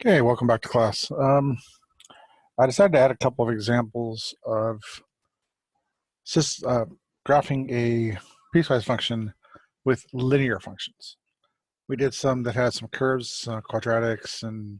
Okay, welcome back to class. I decided to add a couple of examples of graphing a piecewise function with linear functions. We did some that had some curves, quadratics, and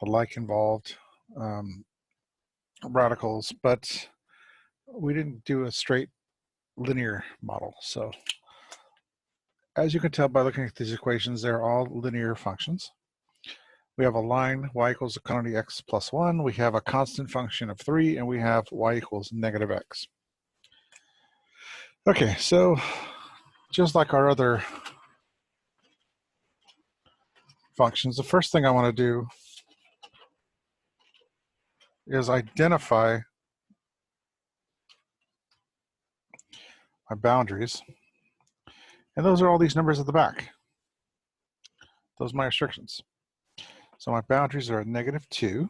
the like involved, radicals, but we didn't do a straight linear model. So as you can tell by looking at these equations, they're all linear functions. We have a line, y equals a quantity x plus 1. We have a constant function of 3, and we have y equals negative x. Okay, so just like our other functions, the first thing I want to do is identify my boundaries. And those are all these numbers at the back. Those are my restrictions. So my boundaries are -2,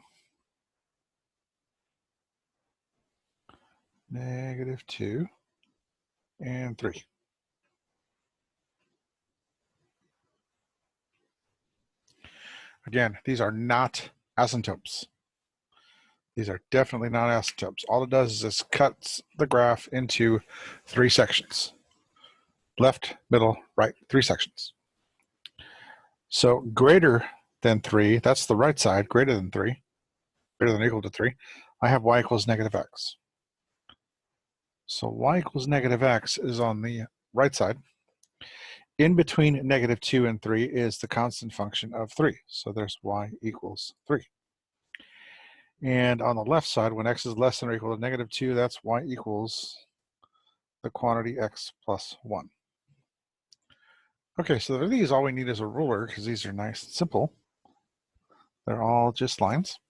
-2, and 3. Again, these are not asymptotes. These are definitely not asymptotes. All it does is it cuts the graph into 3 sections. Left, middle, right, 3 sections. So greater than 3, that's the right side, greater than 3, greater than or equal to 3, I have y equals negative x. So y equals negative x is on the right side. In between -2 and 3 is the constant function of 3. So there's y equals 3. And on the left side, when x is less than or equal to -2, that's y equals the quantity x plus 1. Okay, so these, all we need is a ruler because these are nice and simple. They're all just lines.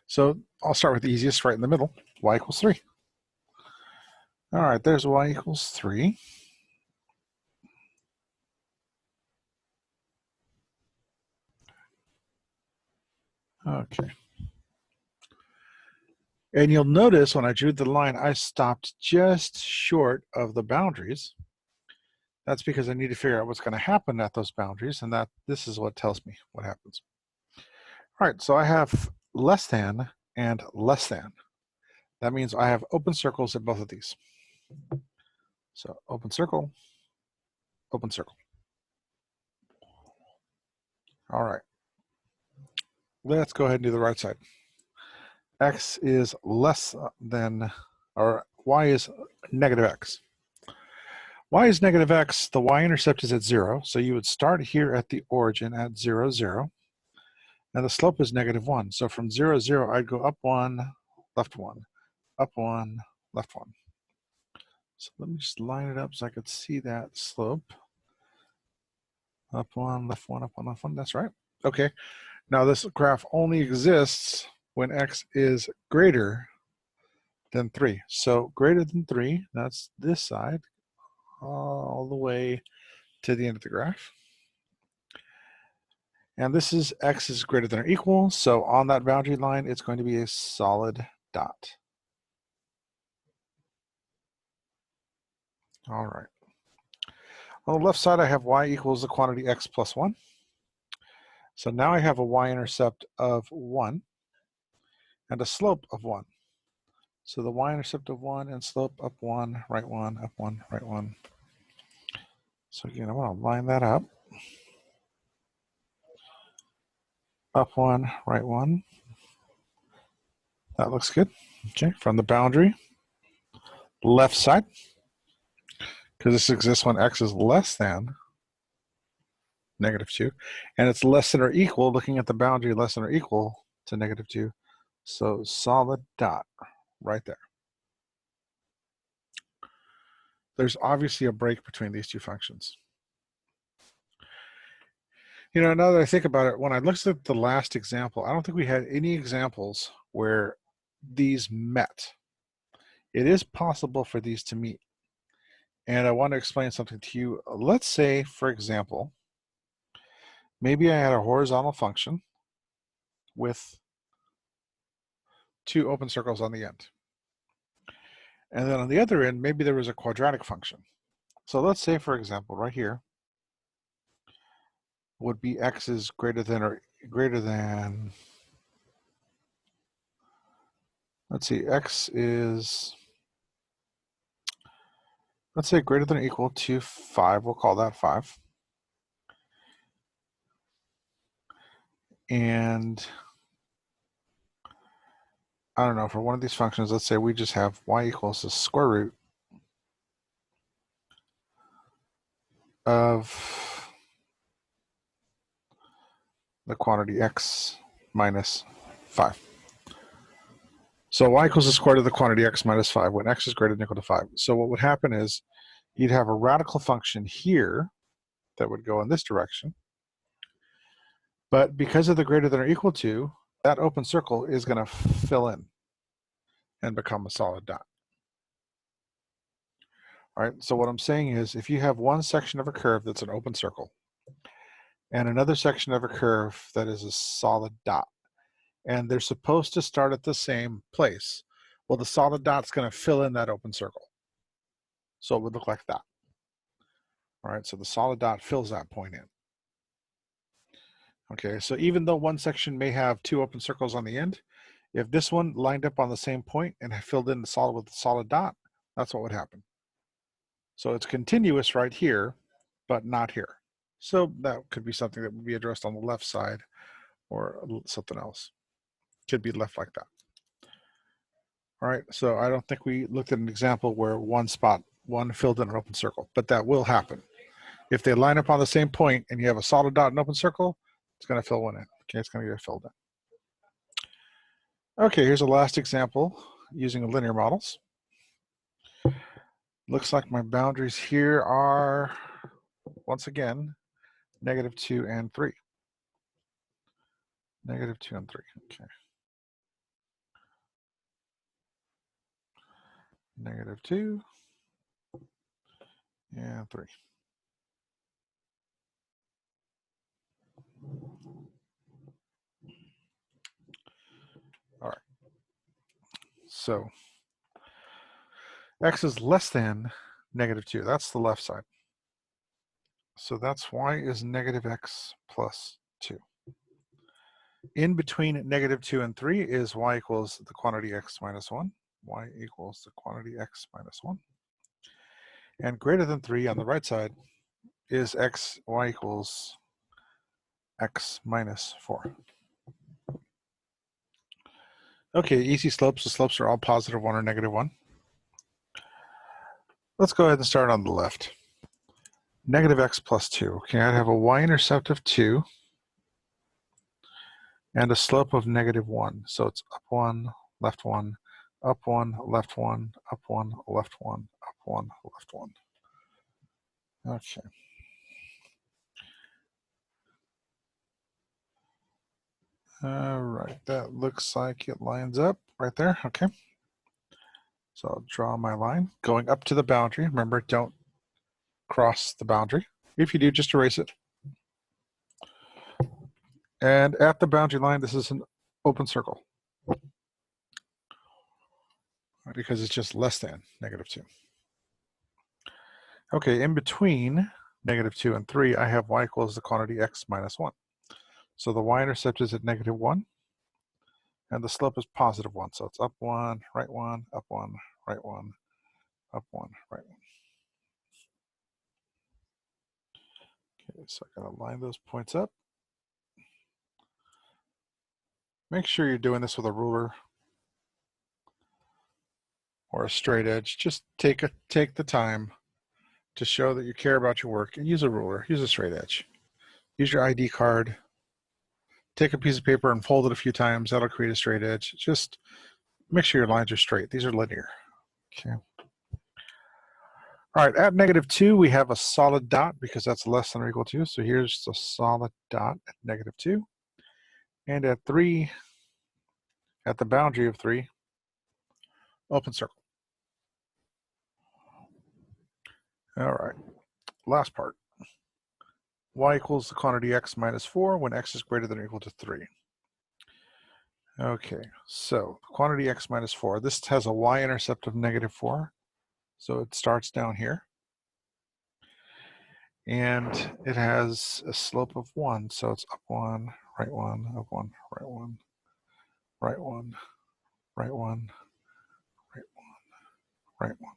So I'll start with the easiest right in the middle, y equals 3. All right, there's y equals 3. Okay. And you'll notice when I drew the line, I stopped just short of the boundaries. That's because I need to figure out what's going to happen at those boundaries, and that this is what tells me what happens. All right, so I have less than and less than. That means I have open circles at both of these. So open circle, open circle. All right. Let's go ahead and do the right side. X is less than, or y is negative x. Y is negative x, the y-intercept is at 0, so you would start here at the origin at 0, 0, and the slope is -1. So from 0, 0, I'd go up 1, left 1, up 1, left 1. So let me just line it up so I could see that slope. Up 1, left 1, up 1, left 1, that's right. Okay, now this graph only exists when x is greater than 3. So greater than 3, that's this side, all the way to the end of the graph. And this is x is greater than or equal, so on that boundary line, it's going to be a solid dot. All right. On the left side, I have y equals the quantity x plus 1. So now I have a y-intercept of 1 and a slope of 1. So the y-intercept of 1 and slope up 1, right 1, up 1, right 1. So again, I want to line that up. Up 1, right 1. That looks good. Okay, from the boundary, left side, because this exists when x is less than -2, and it's less than or equal, looking at the boundary, less than or equal to -2. So solid dot right there. There's obviously a break between these two functions. You know, now that I think about it, when I looked at the last example, I don't think we had any examples where these met. It is possible for these to meet. And I want to explain something to you. Let's say, for example, maybe I had a horizontal function with 2 open circles on the end. And then on the other end, maybe there was a quadratic function. So let's say, for example, right here would be x is greater than or greater than, let's see, x is, let's say greater than or equal to 5. We'll call that 5. And I don't know, for one of these functions, let's say we just have y equals the square root of the quantity x minus 5. So y equals the square root of the quantity x minus 5 when x is greater than or equal to 5. So what would happen is you'd have a radical function here that would go in this direction. But because of the greater than or equal to, that open circle is going to fill in and become a solid dot. All right, so what I'm saying is if you have one section of a curve that's an open circle and another section of a curve that is a solid dot, and they're supposed to start at the same place, well, the solid dot's going to fill in that open circle. So it would look like that. All right, so the solid dot fills that point in. Okay, so even though one section may have two open circles on the end, if this one lined up on the same point and filled in the solid with the solid dot, that's what would happen. So it's continuous right here, but not here. So that could be something that would be addressed on the left side or something else. Could be left like that. All right, so I don't think we looked at an example where one filled in an open circle, but that will happen. If they line up on the same point and you have a solid dot and open circle, it's going to fill one in. Okay, it's going to get filled in. Okay, here's a last example using linear models. Looks like my boundaries here are, once again, -2 and 3. -2 and 3, okay. -2 and 3. All right. So x is less than -2. That's the left side. So that's y is -x plus 2. In between -2 and 3 is y equals the quantity x minus 1. Y equals the quantity x minus 1. And greater than 3 on the right side is y equals x minus 4. Okay, easy slopes. The slopes are all +1 or -1. Let's go ahead and start on the left. -x plus 2. Okay, I have a y-intercept of 2 and a slope of -1. So it's up 1, left 1, up 1, left 1, up 1, left 1, up 1, left 1. Okay. All right, that looks like it lines up right there. Okay. So I'll draw my line going up to the boundary. Remember, don't cross the boundary. If you do, just erase it. And at the boundary line, this is an open circle because it's just less than -2. Okay, in between -2 and 3, I have y equals the quantity x minus 1. So the y-intercept is at -1, and the slope is +1. So it's up 1, right 1, up 1, right 1, up 1, right 1. Okay, so I gotta line those points up. Make sure you're doing this with a ruler or a straight edge. Just take the time to show that you care about your work and use a ruler, use a straight edge. Use your ID card. Take a piece of paper and fold it a few times. That'll create a straight edge. Just make sure your lines are straight. These are linear. Okay. All right, at -2, we have a solid dot because that's less than or equal to. So here's the solid dot at -2. And at 3, at the boundary of 3, open circle. All right, last part. Y equals the quantity x minus 4 when x is greater than or equal to 3. Okay, so quantity x minus 4. This has a y-intercept of -4. So it starts down here. And it has a slope of 1. So it's up 1, right one, up one, right one, right one, right one, right one, right one.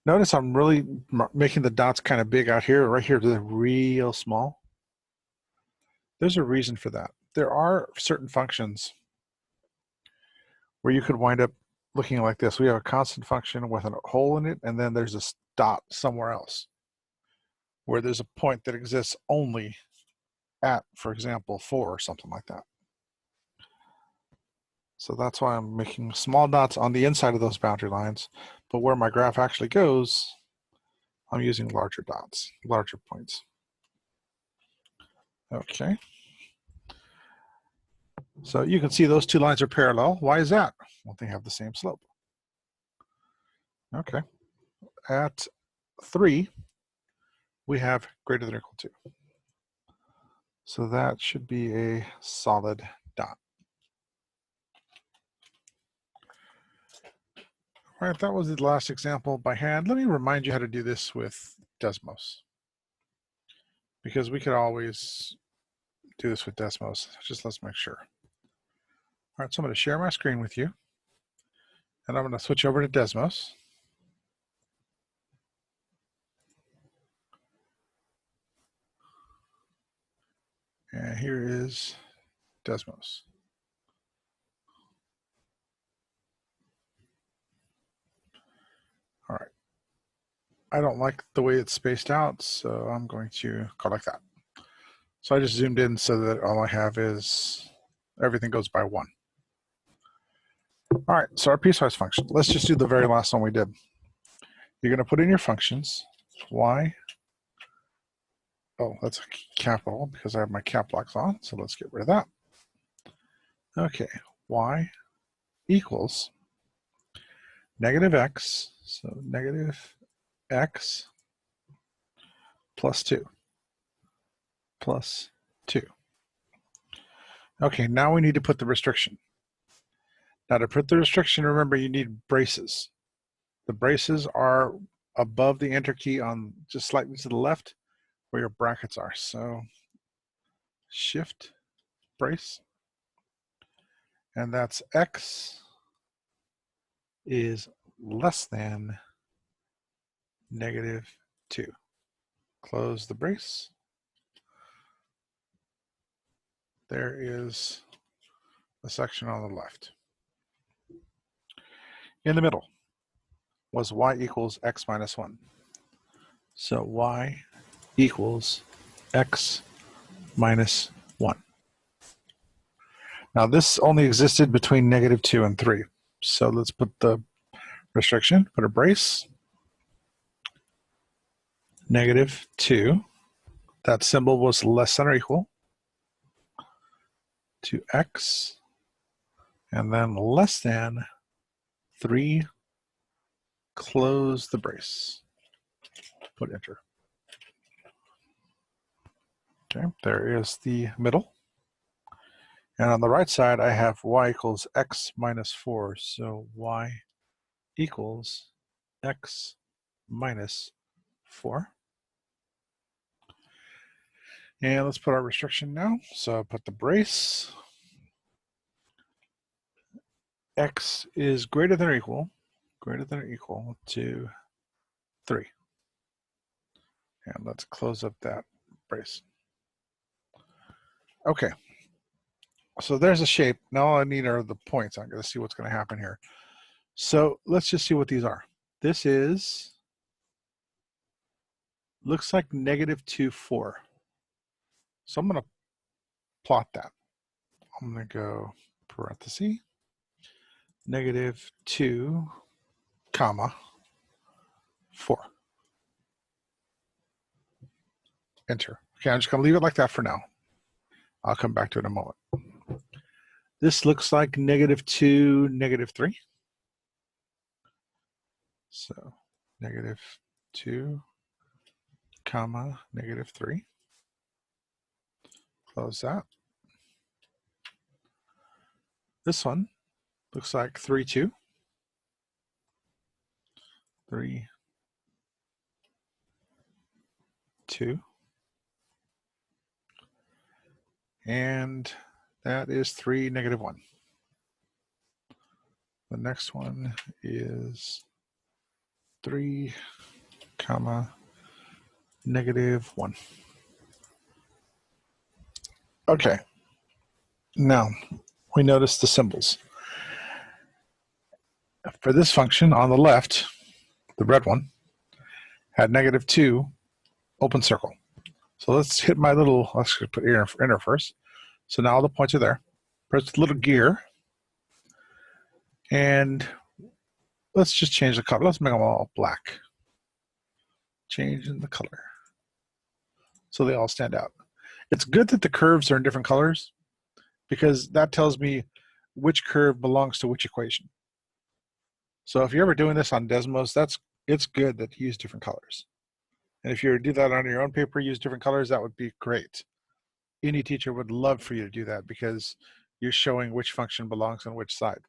Notice I'm really making the dots kind of big out here. Right here, they're real small. There's a reason for that. There are certain functions where you could wind up looking like this. We have a constant function with a hole in it, and then there's a dot somewhere else where there's a point that exists only at, for example, 4 or something like that. So that's why I'm making small dots on the inside of those boundary lines, but where my graph actually goes, I'm using larger dots, larger points. Okay. So you can see those two lines are parallel. Why is that? Well, they have the same slope. Okay. At 3, we have greater than or equal to. So that should be a solid dot. All right, that was the last example by hand. Let me remind you how to do this with Desmos, because we could always do this with Desmos. Just let's make sure. All right, so I'm going to share my screen with you, and I'm going to switch over to Desmos. And here is Desmos. All right. I don't like the way it's spaced out, so I'm going to go like that. So I just zoomed in so that all I have is everything goes by 1. All right, so our piecewise function. Let's just do the very last one we did. You're going to put in your functions, y. Oh, that's a capital because I have my cap locks on, so let's get rid of that. Okay, y equals negative x, so negative x plus 2, plus 2. Okay, now we need to put the restriction. Now to put the restriction, remember you need braces. The braces are above the enter key on just slightly to the left where your brackets are. So shift brace, and that's x is less than negative 2. Close the brace. There is a section on the left. In the middle was y equals x minus 1. So y equals x minus 1. Now this only existed between negative 2 and 3. So let's put the restriction, put a brace, negative 2. That symbol was less than or equal to x, and then less than 3, close the brace, put enter. Okay, there is the middle. And on the right side, I have y equals x minus 4. So y equals x minus 4. And let's put our restriction now. So put the brace. X is greater than or equal to 3. And let's close up that brace. Okay. So there's a shape. Now all I need are the points. I'm going to see what's going to happen here. So let's just see what these are. This is, looks like negative 2, 4. So I'm going to plot that. I'm going to go parenthesis, negative 2, comma, 4. Enter. Okay, I'm just going to leave it like that for now. I'll come back to it in a moment. This looks like negative 2, negative 3. So negative 2, comma, negative 3. Close that. This one looks like 3, 2. 3, 2. And that is 3, -1. The next one is 3, -1. Okay. Now we notice the symbols. For this function on the left, the red one had -2, open circle. So let's hit my little, let's put enter first. So now all the points are there. Press the little gear. And let's just change the color. Let's make them all black. Change in the color. So they all stand out. It's good that the curves are in different colors because that tells me which curve belongs to which equation. So if you're ever doing this on Desmos, it's good that you use different colors. And if you were to do that on your own paper, use different colors, that would be great. Any teacher would love for you to do that because you're showing which function belongs on which side.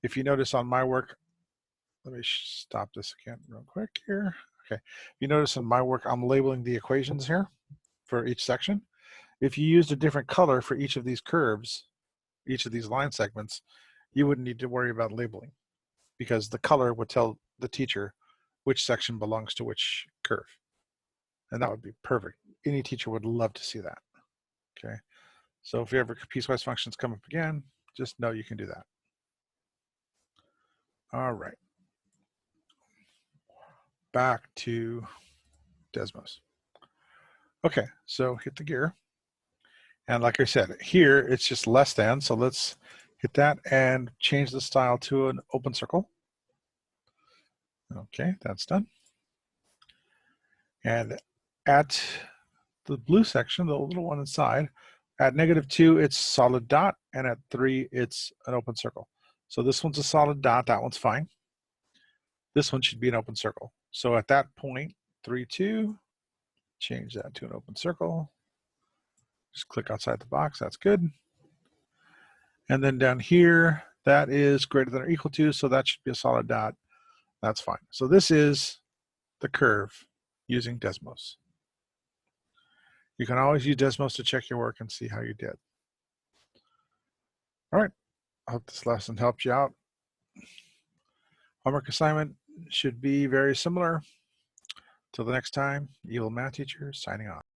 If you notice on my work, let me stop this again real quick here. Okay, if you notice in my work, I'm labeling the equations here for each section. If you used a different color for each of these curves, each of these line segments, you wouldn't need to worry about labeling because the color would tell the teacher which section belongs to which curve. And that would be perfect. Any teacher would love to see that. Okay, so if you ever piecewise functions come up again, just know you can do that. All right. Back to Desmos. Okay, so hit the gear. And like I said, here it's just less than, so let's hit that and change the style to an open circle. Okay, that's done. And at the blue section, the little one inside, at -2, it's solid dot, and at 3, it's an open circle. So this one's a solid dot, that one's fine. This one should be an open circle. So at that point, 3, 2, change that to an open circle. Just click outside the box, that's good. And then down here, that is greater than or equal to, so that should be a solid dot. That's fine. So this is the curve using Desmos. You can always use Desmos to check your work and see how you did. All right, I hope this lesson helped you out. Homework assignment should be very similar. Till the next time, Evil Math Teacher signing off.